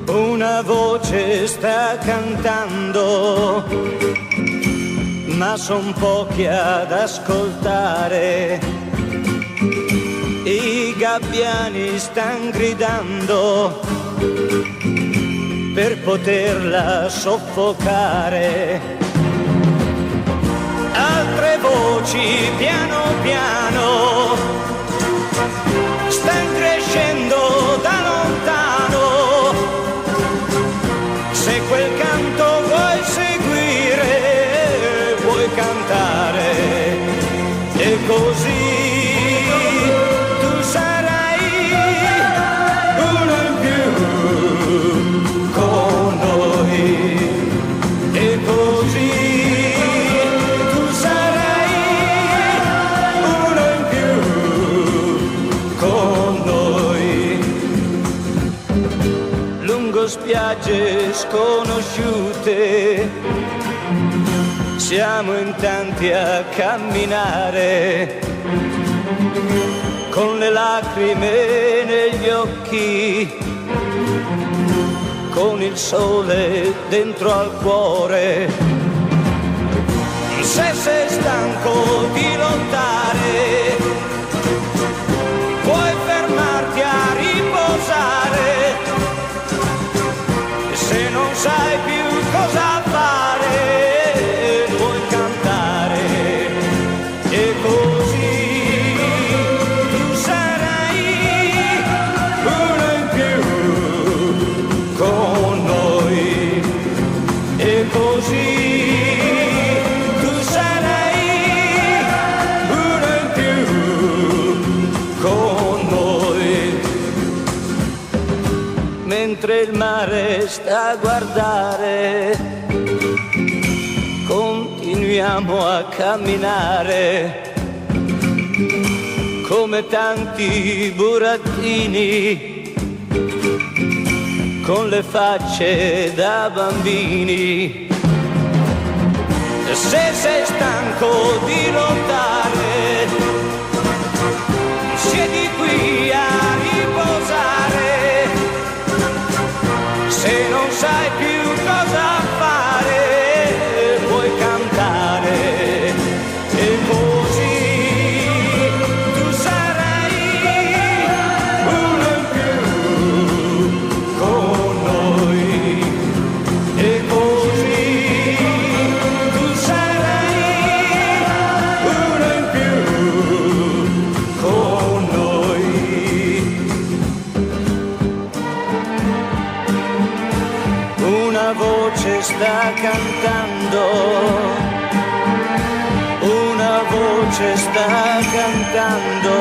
Una voce sta cantando, ma son pochi ad ascoltare. I gabbiani stan gridando per poterla soffocare. Altre voci piano piano stan crescendo da lontano. Se quel canto vuoi seguire, vuoi cantare, e così tu sarai uno in più con noi, e così tu sarai uno in più con noi. Lungo spiagge sconosciute siamo in tanti a camminare, con le lacrime negli occhi, con il sole dentro al cuore. Se sei stanco di lottare, puoi fermarti a riposare. Se non sai più cosa fare, puoi cantare, e così tu sarai uno in più con noi, e così tu sarai uno in più con noi. Mentre il mare sta a guardare, continuiamo a camminare come tanti burattini, con le facce da bambini. Se sei stanco di lottare, siedi qui a riposare. Se non sai più cosa fare, puoi cantare, e così tu sarai uno in più con noi, e così tu sarai uno in più con noi. Una voce sta cantando, una voce sta cantando.